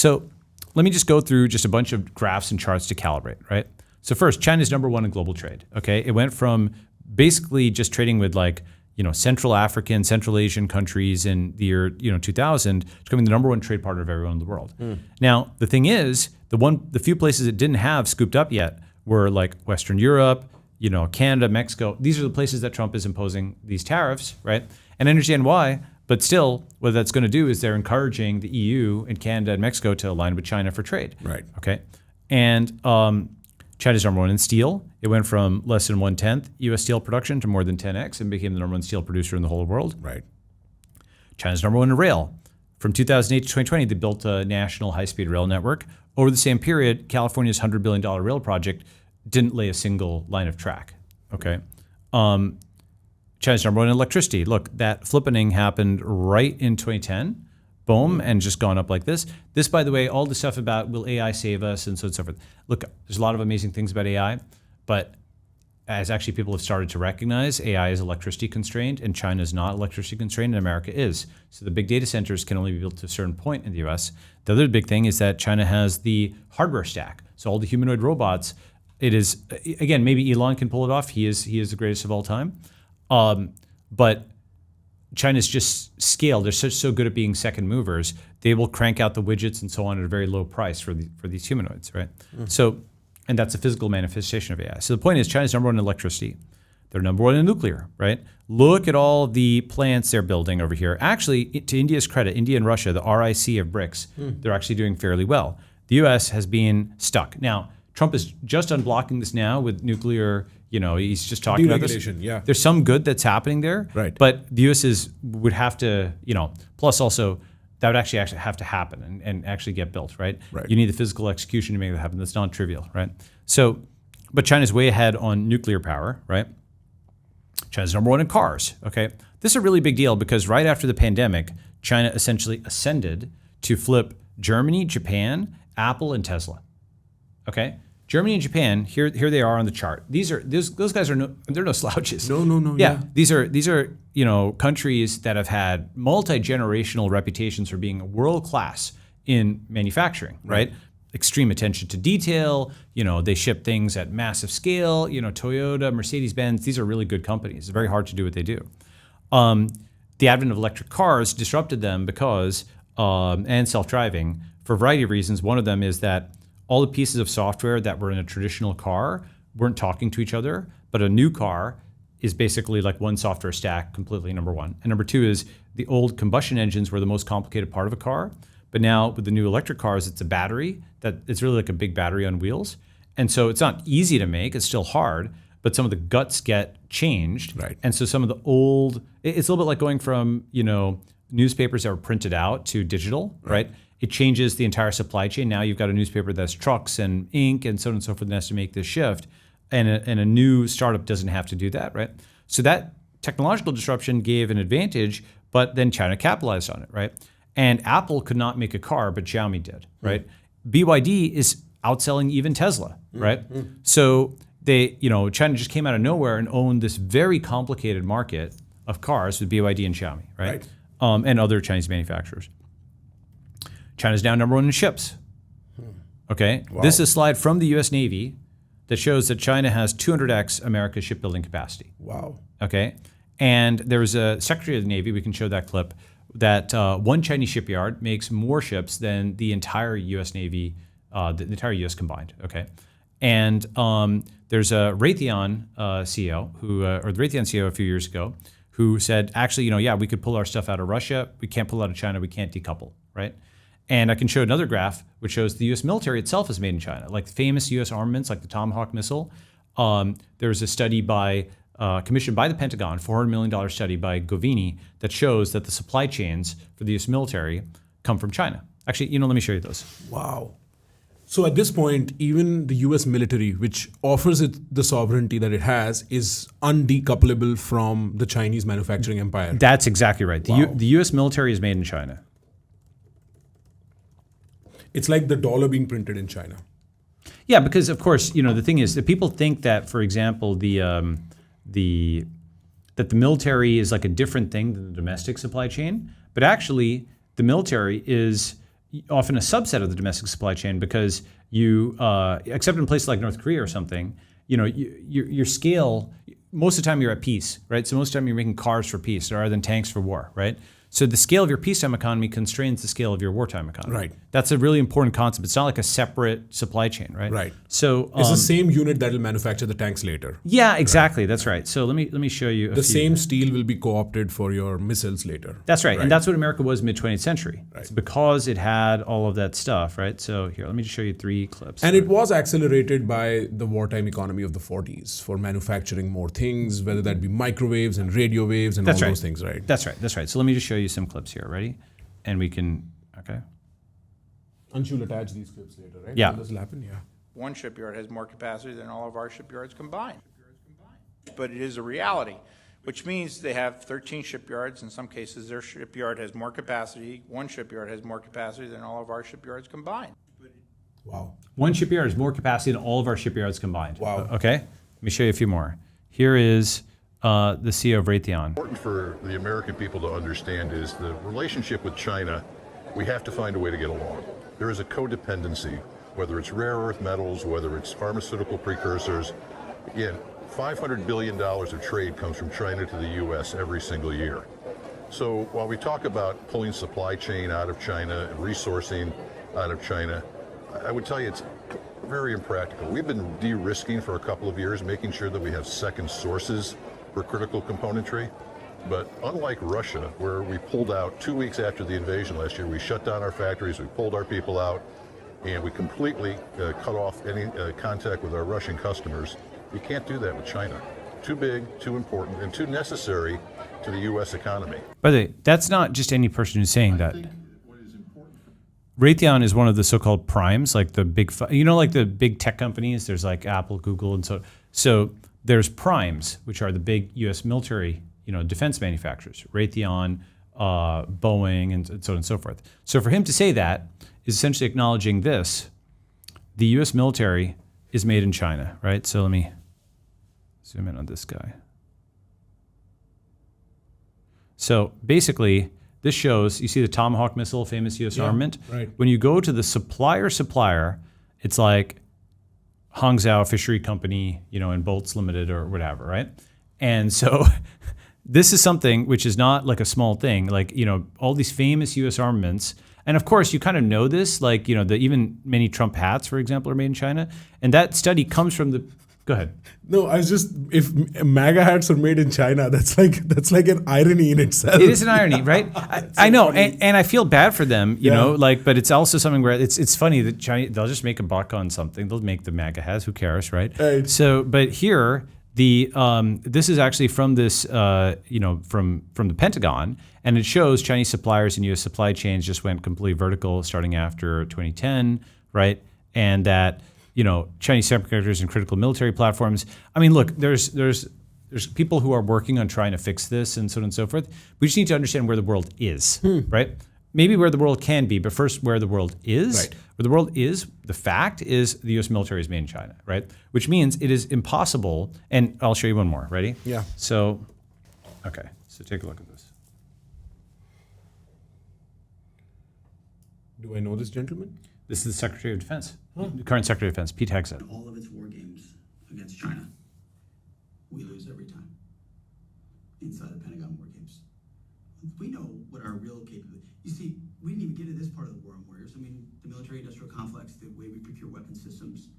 So let me just go through just a bunch of graphs and charts to calibrate, right? So first, China's number one in global trade, okay? It went from basically just trading with Central African, Central Asian countries in the year 2000 to becoming the number one trade partner of everyone in the world. Now, the thing is, the few places it didn't have scooped up yet were like Western Europe, Canada, Mexico. These are the places that Trump is imposing these tariffs, right? And I understand why, but still, what that's going to do is they're encouraging the EU and Canada and Mexico to align with China for trade. Right. Okay. And China's number one in steel. It went from less than 1/10 U.S. steel production to more than 10x and became the number one steel producer in the whole world. Right. China's number one in rail. From 2008 to 2020, they built a national high-speed rail network. Over the same period, California's $100 billion rail project didn't lay a single line of track. Okay. China's number one in electricity. Look, that flippening happened right in 2010. Boom, and just gone up like this. This, by the way, all the stuff about will AI save us and so on and so forth. Look, there's a lot of amazing things about AI, but as actually people have started to recognize, AI is electricity constrained and China is not electricity constrained and America is. So the big data centers can only be built to a certain point in the US. The other big thing is that China has the hardware stack. So all the humanoid robots, it is, again, maybe Elon can pull it off. He is the greatest of all time. But China's just scaled. They're so good at being second movers. They will crank out the widgets and so on at a very low price for these humanoids, right? So, and that's a physical manifestation of AI. So the point is, China's number one in electricity. They're number one in nuclear, right? Look at all the plants they're building over here. Actually, to India's credit, India and Russia, the RIC of BRICS, they're actually doing fairly well. The U.S. has been stuck. Now, Trump is just unblocking this now with nuclear. He's just talking about this. Yeah. There's some good that's happening there, right? But the U.S. would have to, plus also that would actually have to happen and actually get built, right? Right. You need the physical execution to make that happen. That's not trivial, right? So, but China's way ahead on nuclear power, right? China's number one in cars, okay? This is a really big deal because right after the pandemic, China essentially ascended to flip Germany, Japan, Apple, and Tesla, okay? Germany and Japan, here they are on the chart. Those guys are they're no slouches. No. Yeah, these are countries that have had multi-generational reputations for being world class in manufacturing, right? Extreme attention to detail. They ship things at massive scale. Toyota, Mercedes-Benz. These are really good companies. It's very hard to do what they do. The advent of electric cars disrupted them because and self-driving for a variety of reasons. One of them is that all the pieces of software that were in a traditional car weren't talking to each other, but a new car is basically like one software stack completely, number one. And number two is the old combustion engines were the most complicated part of a car, but now with the new electric cars, it's a battery it's really like a big battery on wheels. And so it's not easy to make, it's still hard, but some of the guts get changed. Right. And so some of the old, it's a little bit like going from, newspapers that were printed out to digital, right? It changes the entire supply chain. Now you've got a newspaper that's trucks and ink and so on and so forth that has to make this shift. And a new startup doesn't have to do that, right? So that technological disruption gave an advantage, but then China capitalized on it, right? And Apple could not make a car, but Xiaomi did, right? BYD is outselling even Tesla, right? So China just came out of nowhere and owned this very complicated market of cars with BYD and Xiaomi, right? And other Chinese manufacturers. China's now number one in ships. Okay, wow. This is a slide from the U.S. Navy that shows that China has 200x America's shipbuilding capacity. Wow. Okay, and there was a Secretary of the Navy, we can show that clip, that one Chinese shipyard makes more ships than the entire U.S. Navy, the entire U.S. combined. Okay, and there's a Raytheon CEO or the Raytheon CEO a few years ago who said, actually, we could pull our stuff out of Russia, we can't pull out of China, we can't decouple, right? And I can show another graph which shows the U.S. military itself is made in China. Like famous U.S. armaments, like the Tomahawk missile. There was a study commissioned by the Pentagon, $400 million study by Govind, that shows that the supply chains for the U.S. military come from China. Actually, let me show you those. Wow. So at this point, even the U.S. military, which offers it the sovereignty that it has, is undecouplable from the Chinese manufacturing empire. That's exactly right. Wow. The U.S. military is made in China. It's like the dollar being printed in China. Yeah, because of course, the thing is that people think that, for example, that the military is like a different thing than the domestic supply chain, but actually the military is, often a subset of the domestic supply chain because you, except in places like North Korea or something, your scale, most of the time you're at peace, right? So most of the time you're making cars for peace rather than tanks for war, right? So the scale of your peacetime economy constrains the scale of your wartime economy. Right. That's a really important concept. It's not like a separate supply chain, right? Right. So It's the same unit that will manufacture the tanks later. yeah, exactly. That's right. So let me show you The same steel will be co-opted for your missiles later. That's right. And that's what America was mid 20th century. Right. It's because it had all of that stuff, right? So here, let me just show you 3 clips. And it was accelerated by the wartime economy of the 40s for manufacturing more things, whether that be microwaves and radio waves and That's all right. those things, right? That's right. That's right. So let me just show you some clips here. Ready? And we can, okay. Ansh will attach these clips later, right? Yeah. This will happen, yeah. One shipyard has more capacity than all of our shipyards combined. But it is a reality, which means they have 13 shipyards. In some cases, their shipyard has more capacity. One shipyard has more capacity than all of our shipyards combined. Wow. One shipyard has more capacity than all of our shipyards combined. Wow. Okay. Let me show you a few more. Here is the CEO of Raytheon. Important for the American people to understand is the relationship with China, we have to find a way to get along. There is a codependency, whether it's rare earth metals, whether it's pharmaceutical precursors. Again, $500 billion of trade comes from China to the U.S. every single year. So while we talk about pulling supply chain out of China and resourcing out of China, I would tell you it's very impractical. We've been de-risking for a couple of years, making sure that we have second sources for critical componentry. But unlike Russia, where we pulled out 2 weeks after the invasion last year, we shut down our factories, we pulled our people out, and we completely cut off any contact with our Russian customers. You can't do that with China. Too big, too important, and too necessary to the U.S. economy. By the way, that's not just any person who's saying that. Raytheon is one of the so-called primes, like the big, like the big tech companies. There's like Apple, Google, and so there's primes, which are the big U.S. military, defense manufacturers, Raytheon, Boeing, and so on and so forth. So for him to say that is essentially acknowledging this: the U.S. military is made in China, right? So let me zoom in on this guy. So basically, this shows, you see the Tomahawk missile, famous U.S. armament? Right. When you go to the supplier, it's like Hangzhou Fishery Company, and Bolts Limited or whatever, right? And so this is something which is not like a small thing, like, all these famous U.S. armaments. And of course, you kind of know this, like, even many Trump hats, for example, are made in China. And that study comes from the, go ahead. No, I was just, if MAGA hats are made in China, that's like an irony in itself. It is an irony, right? I know, and I feel bad for them, but it's also something where it's funny that China, they'll just make a buck on something. They'll make the MAGA hats, who cares, right? Right. So, but here, this is actually from this, from the Pentagon, and it shows Chinese suppliers and U.S. supply chains just went completely vertical starting after 2010, right? And that, Chinese semiconductors and critical military platforms. I mean, look, there's people who are working on trying to fix this and so on and so forth. We just need to understand where the world is, right? Maybe where the world can be, but first where the world is. Right. Where the world is, the fact is the U.S. military is made in China, right? Which means it is impossible, and I'll show you one more, ready? Yeah. So, okay, so take a look at this. Do I know this gentleman? This is the Secretary of Defense, the current Secretary of Defense, Pete Hegseth. All of its war games against China, we lose every time inside the Pentagon war games. We know what our real capability. You see, we didn't even get to this part of the war on warriors. I mean, the military-industrial complex, the way we procure weapon systems.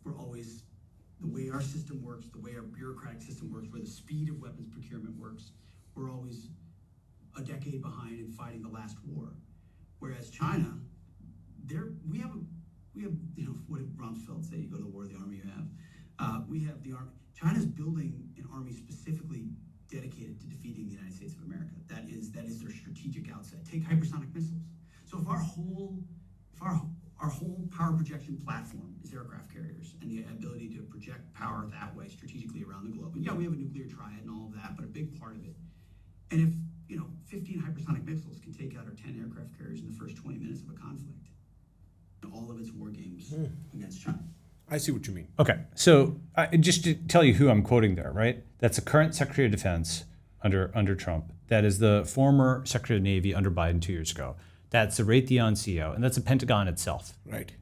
We're always the way our system works, the way our bureaucratic system works, where the speed of weapons procurement works. We're always a decade behind in fighting the last war, whereas China. We have what did Rumsfeld say? You go to the war, the army you have. We have the army. China's building an army specifically dedicated to defeating the United States of America. That is their strategic outset. Take hypersonic missiles. So if our whole power projection platform is aircraft carriers and the ability to project power that way strategically around the globe, and yeah, we have a nuclear triad and all of that, but a big part of it. And if 15 hypersonic missiles can take out our 10 aircraft carriers in the first 20 minutes of a conflict. All of its war games against China. I see what you mean. Okay, so just to tell you who I'm quoting there, right? That's the current Secretary of Defense under Trump. That is the former Secretary of the Navy under Biden 2 years ago. That's the Raytheon CEO, and that's the Pentagon itself. Right.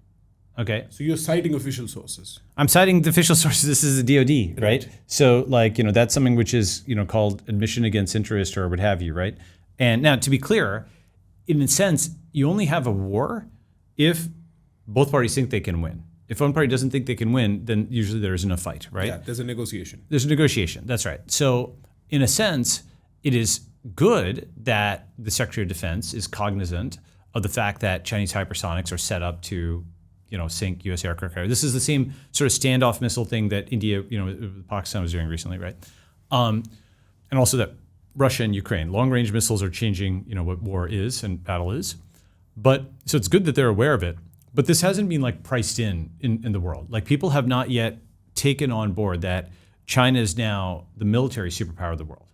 Okay. So you're citing official sources. I'm citing the official sources. This is the DoD, right? So that's something which is, called admission against interest or what have you, right? And now to be clear, in a sense, you only have a war if both parties think they can win. If one party doesn't think they can win, then usually there isn't a fight, right? Yeah, there's a negotiation. There's a negotiation, that's right. So in a sense, it is good that the Secretary of Defense is cognizant of the fact that Chinese hypersonics are set up to sink U.S. aircraft carriers. This is the same sort of standoff missile thing that India, Pakistan was doing recently, right? And also that Russia and Ukraine, long-range missiles are changing, what war is and battle is. But so it's good that they're aware of it. But this hasn't been priced in the world. People have not yet taken on board that China is now the military superpower of the world.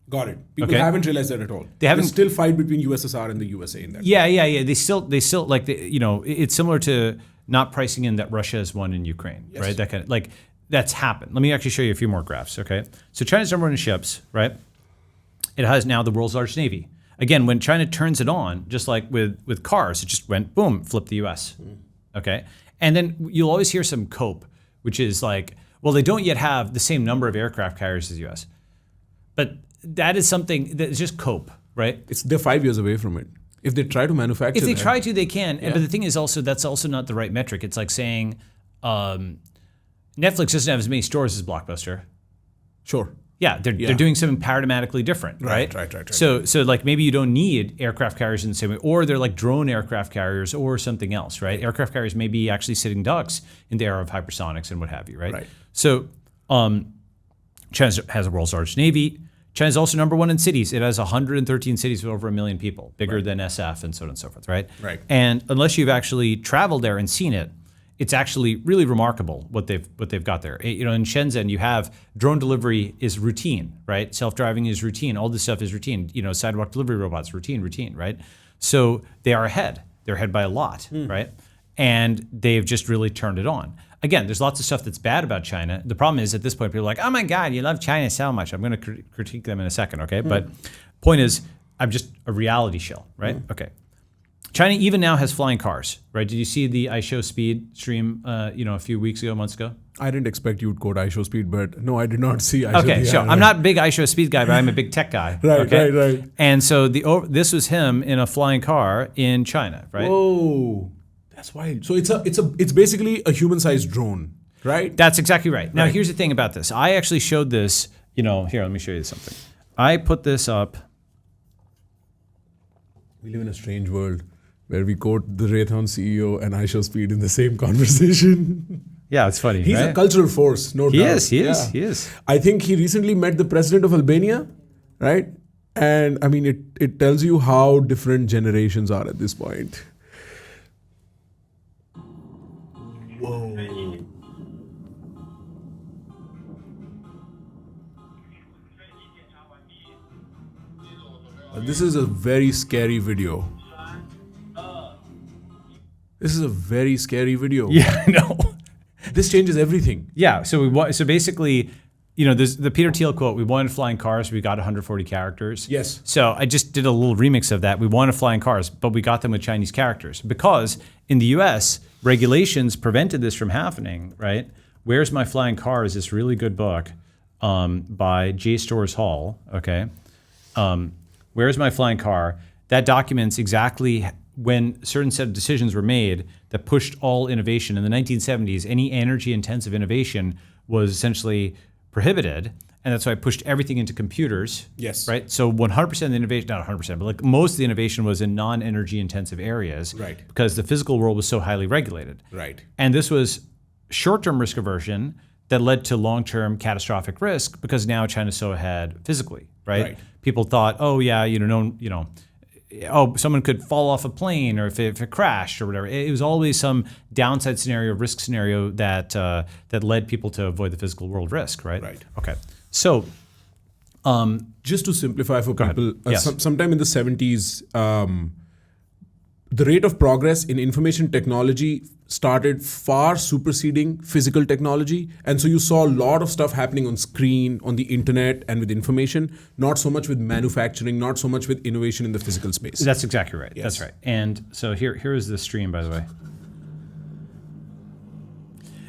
Got it. People haven't realized that at all. There's still fight between USSR and the USA in that. Yeah. They still it's similar to not pricing in that Russia has won in Ukraine, right? That kind of that's happened. Let me actually show you a few more graphs. Okay, so China's number one in ships, right? It has now the world's largest navy. Again, when China turns it on, just like with cars, it just went boom, flipped the U.S. Okay, and then you'll always hear some cope, which is they don't yet have the same number of aircraft carriers as the U.S. But that is something that is just cope, right? They're 5 years away from it. If they try to manufacture, if they try to, they can. Yeah. But the thing is also that's also not the right metric. It's like saying Netflix doesn't have as many stores as Blockbuster. Sure. Yeah, they're doing something paradigmatically different, right? Right. So maybe you don't need aircraft carriers in the same way, or they're like drone aircraft carriers or something else, right? Aircraft carriers may be actually sitting ducks in the era of hypersonics and what have you, right? So China has the world's largest navy. China's also number one in cities. It has 113 cities with over 1 million people, bigger than SF and so on and so forth, right? Right. And unless you've actually traveled there and seen it, it's actually really remarkable what they've got there. In Shenzhen, you have drone delivery is routine, right? Self-driving is routine. All this stuff is routine. Sidewalk delivery robots, routine, right? So they are ahead. They're ahead by a lot, right? And they've just really turned it on. Again, there's lots of stuff that's bad about China. The problem is at this point, people are like, oh my God, you love China so much. I'm going to critique them in a second, okay? But point is, I'm just a reality show, right? Okay. China even now has flying cars, right? Did you see the iShowSpeed stream, a few months ago? I didn't expect you would quote iShowSpeed, but no, I did not see iShowSpeed. Okay, so I'm not a big iShowSpeed guy, but I'm a big tech guy. Right. And so this was him in a flying car in China, right? Whoa. That's wild. So it's basically a human-sized drone, right? That's exactly right. Now here's the thing about this. I actually showed this. Here, let me show you something. I put this up. We live in a strange world where we quote the Raytheon CEO and iShowSpeed in the same conversation. Yeah, it's funny. He's a cultural force, no doubt. He is. I think he recently met the president of Albania, right? And I mean, it tells you how different generations are at this point. Whoa. This is a very scary video. This is a very scary video. Yeah, I know. This changes everything. Yeah, so basically, there's the Peter Thiel quote, we wanted flying cars, we got 140 characters. Yes. So I just did a little remix of that. We wanted flying cars, but we got them with Chinese characters because in the US, regulations prevented this from happening, right? Where's My Flying Car is this really good book by J. Storrs Hall, okay? Where's My Flying Car? That documents exactly when a certain set of decisions were made that pushed all innovation. In the 1970s, any energy-intensive innovation was essentially prohibited, and that's why it pushed everything into computers. Yes. Right? So 100% of the innovation, not 100%, but most of the innovation was in non-energy intensive areas. Right. Because the physical world was so highly regulated. Right. And this was short-term risk aversion that led to long-term catastrophic risk because now China's so ahead physically, right? People thought, oh yeah, someone could fall off a plane or if it crashed or whatever. It was always some downside scenario, risk scenario that led people to avoid the physical world risk, right? Right. Okay. So, just to simplify for people, Yes. sometime in the 70s, the rate of progress in information technology started far superseding physical technology. And so you saw a lot of stuff happening on screen, on the internet, and with information, not so much with manufacturing, not so much with innovation in the physical space. That's exactly right. Yes. That's right. And so here is the stream, by the way.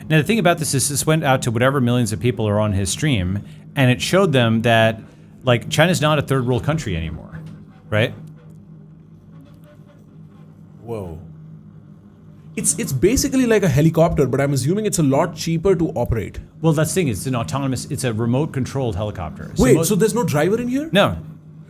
Now, the thing about this is this went out to whatever millions of people are on his stream, and it showed them that, like, China's not a third world country anymore, right? Whoa. It's basically like a helicopter, but I'm assuming it's a lot cheaper to operate. Well, that's the thing. It's a remote controlled helicopter. So there's no driver in here? No.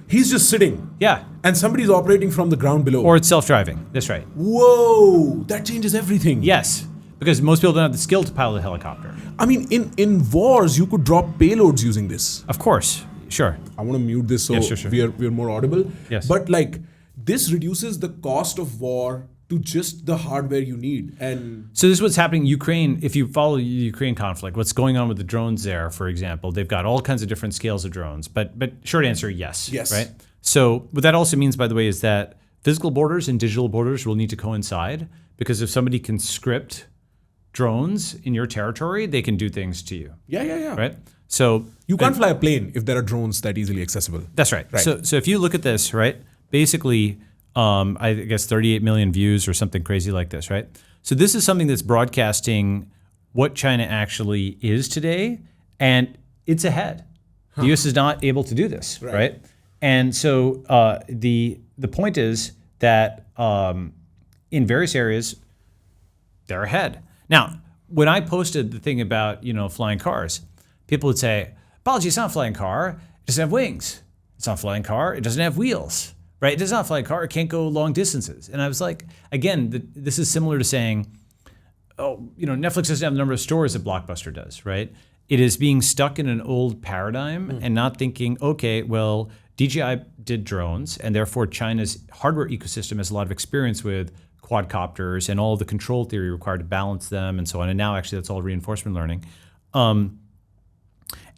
He's just sitting. Yeah. And somebody's operating from the ground below. Or it's self-driving. That's right. Whoa, that changes everything. Yes. Because most people don't have the skill to pilot a helicopter. I mean, in wars, you could drop payloads using this. Of course. Sure. I want to mute this so Yeah, sure. we're more audible. Yes. But like, this reduces the cost of war to just the hardware you need. And So this is what's happening in Ukraine. If you follow the Ukraine conflict, what's going on with the drones there, for example, they've got all kinds of different scales of drones. But short answer, yes. Yes. Right? So what that also means, by the way, is that physical borders and digital borders will need to coincide, because if somebody can script drones in your territory, they can do things to you. yeah. Right? So You can't fly a plane if there are drones that easily accessible. That's right. Right. So if you look at this, right, basically, I guess 38 million views or something crazy like this, right? So this is something that's broadcasting what China actually is today, and it's ahead. The U.S. is not able to do this, right? And so the point is that in various areas, they're ahead. Now, when I posted the thing about, flying cars, people would say, Balaji, it's not a flying car. It doesn't have wings. It's not a flying car. It doesn't have wheels, right? It does not fly a car. It can't go long distances. And I was like, again, this is similar to saying, Netflix doesn't have the number of stores that Blockbuster does, right? It is being stuck in an old paradigm and not thinking, okay, well, DJI did drones, and therefore China's hardware ecosystem has a lot of experience with quadcopters and all the control theory required to balance them and so on. And now actually that's all reinforcement learning.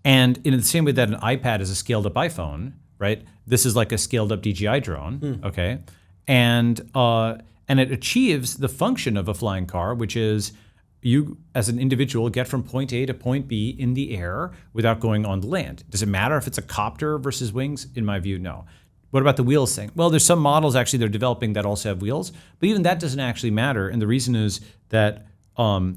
And in the same way that an iPad is a scaled up iPhone, right? This is like a scaled up DJI drone, okay? And it achieves the function of a flying car, which is you as an individual get from point A to point B in the air without going on the land. Does it matter if it's a copter versus wings? In my view, no. What about the wheels thing? Well, there's some models actually they're developing that also have wheels, but even that doesn't actually matter. And the reason is that what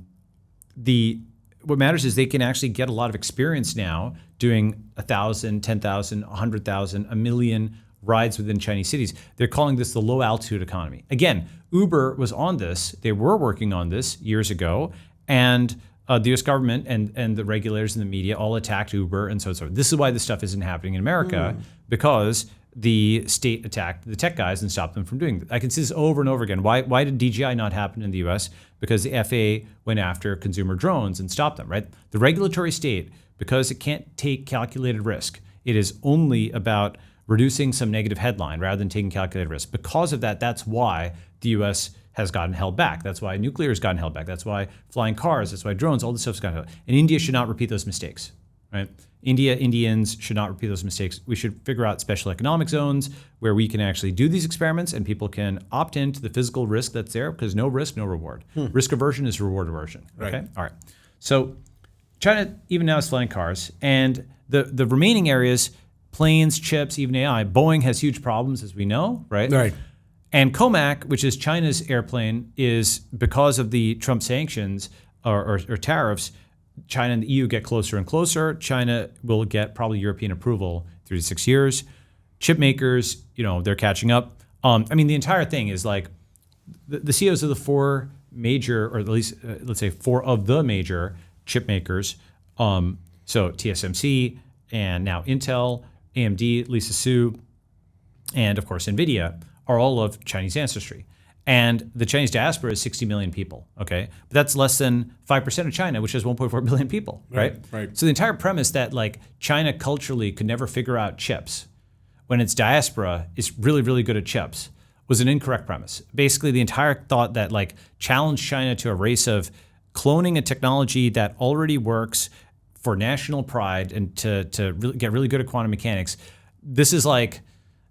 matters is they can actually get a lot of experience now doing 1,000, 10,000, 100,000, 1 million rides within Chinese cities. They're calling this the low altitude economy. Again, Uber was on this. They were working on this years ago, and the U.S. government and the regulators and the media all attacked Uber and so on. This is why this stuff isn't happening in America, because the state attacked the tech guys and stopped them from doing it. I can see this over and over again. Why did DJI not happen in the U.S.? Because the FAA went after consumer drones and stopped them, right? The regulatory state, because it can't take calculated risk, it is only about reducing some negative headline rather than taking calculated risk. Because of that, that's why the U.S. has gotten held back. That's why nuclear has gotten held back. That's why flying cars, that's why drones, all this stuff's gotten held back. And India should not repeat those mistakes, right? Indians should not repeat those mistakes. We should figure out special economic zones where we can actually do these experiments and people can opt into the physical risk that's there, because no risk, no reward. Risk aversion is reward aversion. Okay? Right. All right. So China even now is flying cars, and the remaining areas, planes, chips, even AI, Boeing has huge problems, as we know, right? Right. And COMAC, which is China's airplane, is because of the Trump sanctions or tariffs, China and the EU get closer and closer. China will get probably European approval 3 to 6 years. Chip makers, they're catching up. The entire thing is like the CEOs of the 4 major, or at least let's say 4 of the major chip makers, so TSMC and now Intel, AMD, Lisa Su, and of course NVIDIA are all of Chinese ancestry. And the Chinese diaspora is 60 million people, okay? But that's less than 5% of China, which has 1.4 billion people, right? Right. So the entire premise that like China culturally could never figure out chips when its diaspora is really, really good at chips was an incorrect premise. Basically, the entire thought that like challenged China to a race of cloning a technology that already works for national pride and to really get really good at quantum mechanics. This is like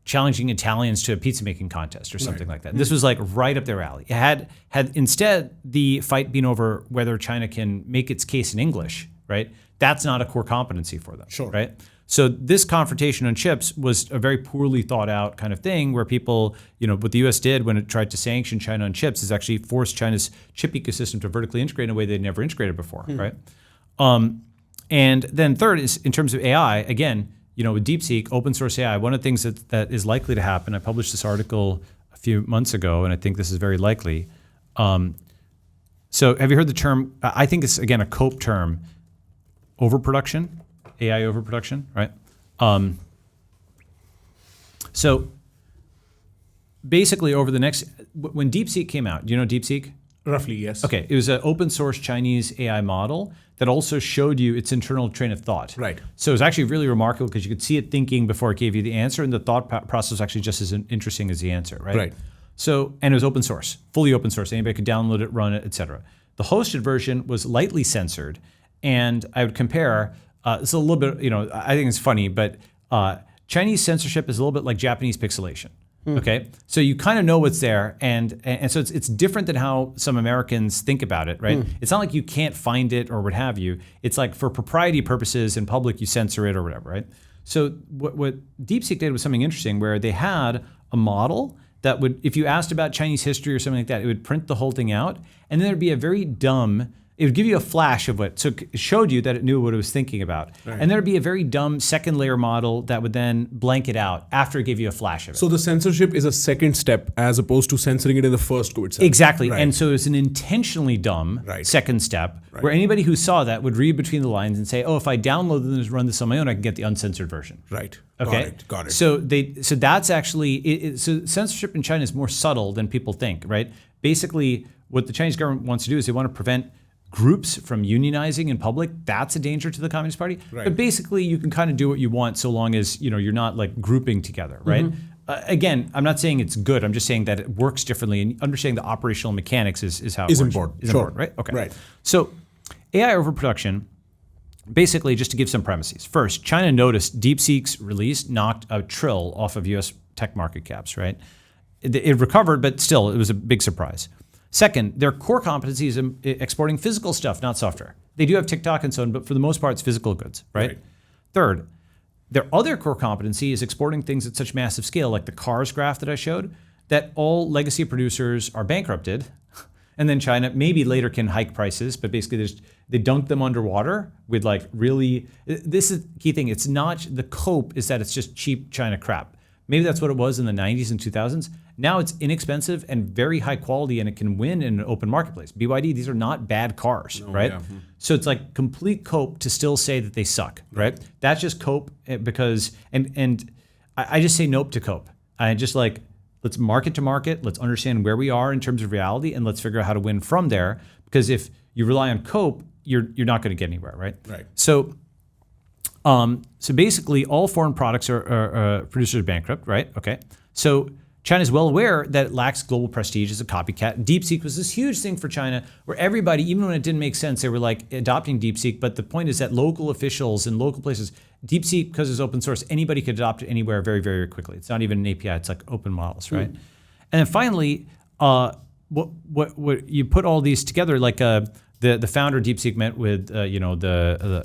challenging Italians to a pizza making contest or something like that. This was like right up their alley. It had instead the fight been over whether China can make its case in English, right? That's not a core competency for them, right? So this confrontation on chips was a very poorly thought out kind of thing where people, what the U.S. did when it tried to sanction China on chips is actually force China's chip ecosystem to vertically integrate in a way they'd never integrated before, right? And then third is in terms of AI, again, with DeepSeek, open source AI, one of the things that is likely to happen, I published this article a few months ago, and I think this is very likely. So have you heard the term, I think it's, again, a COPE term, overproduction, AI overproduction, right? So basically over the next, when DeepSeek came out, do you know DeepSeek? Roughly, yes. Okay, it was an open source Chinese AI model that also showed you its internal train of thought. Right. So it was actually really remarkable because you could see it thinking before it gave you the answer, and the thought process was actually just as interesting as the answer, right? Right. So, and it was open source, fully open source. Anybody could download it, run it, et cetera. The hosted version was lightly censored, and I would compare, it's a little bit, I think it's funny, but Chinese censorship is a little bit like Japanese pixelation. Okay, so you kind of know what's there, and so it's different than how some Americans think about it, right? It's not like you can't find it or what have you. It's like for propriety purposes in public, you censor it or whatever, right? So what DeepSeek did was something interesting, where they had a model that would, if you asked about Chinese history or something like that, it would print the whole thing out, and then there'd be a very dumb. It would give you a flash of what, so it showed you that it knew what it was thinking about. Right. And there'd be a very dumb second layer model that would then blank it out after it gave you a flash of it. So the censorship is a second step as opposed to censoring it in the first go itself. Exactly. Right. And so it's an intentionally dumb second step where anybody who saw that would read between the lines and say, oh, if I download and run this on my own, I can get the uncensored version. Right. Okay. Got it. So that's actually, so censorship in China is more subtle than people think, right? Basically, what the Chinese government wants to do is they want to prevent groups from unionizing in public. That's a danger to the Communist Party. Right. But basically, you can kind of do what you want so long as you're not like grouping together, right? Again, I'm not saying it's good. I'm just saying that it works differently, and understanding the operational mechanics is how it works. Important. Is important, right? Okay. Right. So AI overproduction, basically, just to give some premises. First, China noticed DeepSeek's release knocked a trill off of U.S. tech market caps, right? It recovered, but still, it was a big surprise. Second, their core competency is exporting physical stuff, not software. They do have TikTok and so on, but for the most part, it's physical goods, right? Third, their other core competency is exporting things at such massive scale, like the cars graph that I showed, that all legacy producers are bankrupted. And then China maybe later can hike prices, but basically they dunk them underwater with like really, this is the key thing. It's not, the cope is that it's just cheap China crap. Maybe that's what it was in the 90s and 2000s. Now it's inexpensive and very high quality, and it can win in an open marketplace. BYD, these are not bad cars, right? Yeah. So it's like complete cope to still say that they suck, right? That's just cope because, and I just say nope to cope. I just like, let's market to market, let's understand where we are in terms of reality, and let's figure out how to win from there. Because if you rely on cope, you're not going to get anywhere, right? Right. So basically, all foreign products are producers are bankrupt, right? Okay. So China is well aware that it lacks global prestige as a copycat. DeepSeek was this huge thing for China where everybody, even when it didn't make sense, they were like adopting DeepSeek. But the point is that local officials in local places, DeepSeek, because it's open source, anybody could adopt it anywhere very, very quickly. It's not even an API, it's like open models, right? And then finally, what you put all these together, like the founder of DeepSeek met with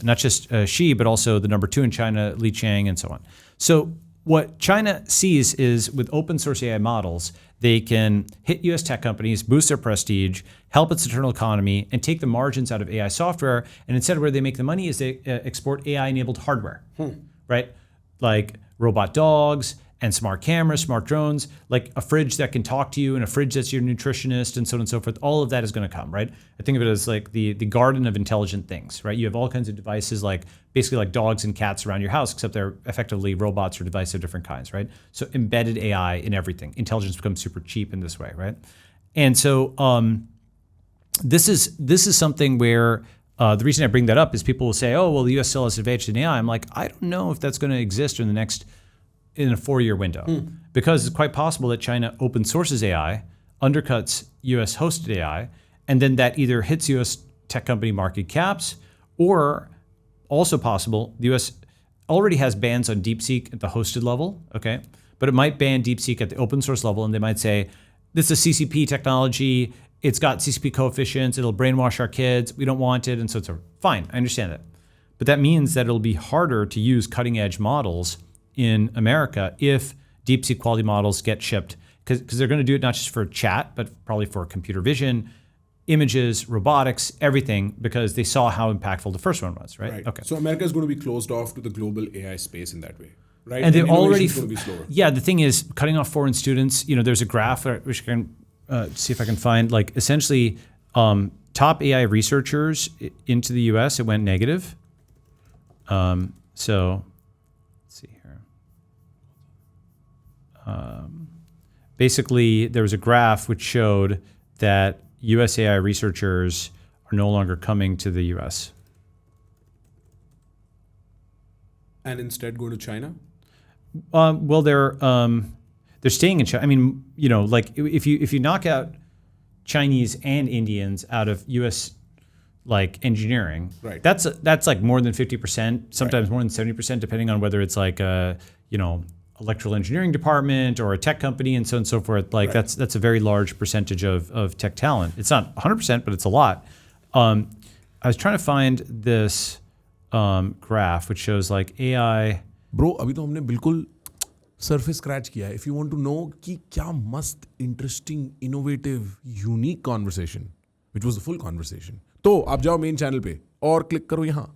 not just Xi, but also the number 2 in China, Li Qiang, and so on. So what China sees is with open source AI models, they can hit US tech companies, boost their prestige, help its internal economy, and take the margins out of AI software. And instead, where they make the money is they export AI-enabled hardware, right? Like robot dogs and smart cameras, smart drones, like a fridge that can talk to you and a fridge that's your nutritionist and so on and so forth. All of that is going to come, right? I think of it as like the garden of intelligent things, right? You have all kinds of devices like basically like dogs and cats around your house, except they're effectively robots or devices of different kinds, right? So embedded AI in everything. Intelligence becomes super cheap in this way, right? And so this is something where the reason I bring that up is people will say, oh, well, the US still has advantage in AI. I'm like, I don't know if that's going to exist in a 4-year window, because it's quite possible that China open sources AI, undercuts US hosted AI, and then that either hits US tech company market caps, or also possible the US already has bans on DeepSeek at the hosted level, okay? but it might ban DeepSeek at the open source level, and they might say, this is a CCP technology, it's got CCP coefficients, it'll brainwash our kids, we don't want it, and so it's fine, I understand that. But that means that it'll be harder to use cutting edge models in America if DeepSeek quality models get shipped, because they're going to do it not just for chat, but probably for computer vision, images, robotics, everything, because they saw how impactful the first one was, right? Okay. So America is going to be closed off to the global AI space in that way, right? And they already, innovation's going to be slower. yeah, the thing is, cutting off foreign students, there's a graph, which I can see if I can find, like essentially top AI researchers into the US, it went negative. So let's see here. Basically, there was a graph which showed that US AI researchers are no longer coming to the US. And instead go to China? Well, they're staying in China. I mean, like if you knock out Chinese and Indians out of U.S. like engineering, right? That's like more than 50%, sometimes more than 70%, depending on whether it's like a electrical engineering department or a tech company and so on and so forth. Like that's a very large percentage of tech talent. It's not 100%, but it's a lot. I was trying to find this graph which shows like AI. Bro, अभी तो हमने बिल्कुल surface scratch किया है. If you want to know कि क्या मस्त, interesting, innovative, unique conversation, which was a full conversation, तो आप जाओ main channel पे और click करो यहाँ.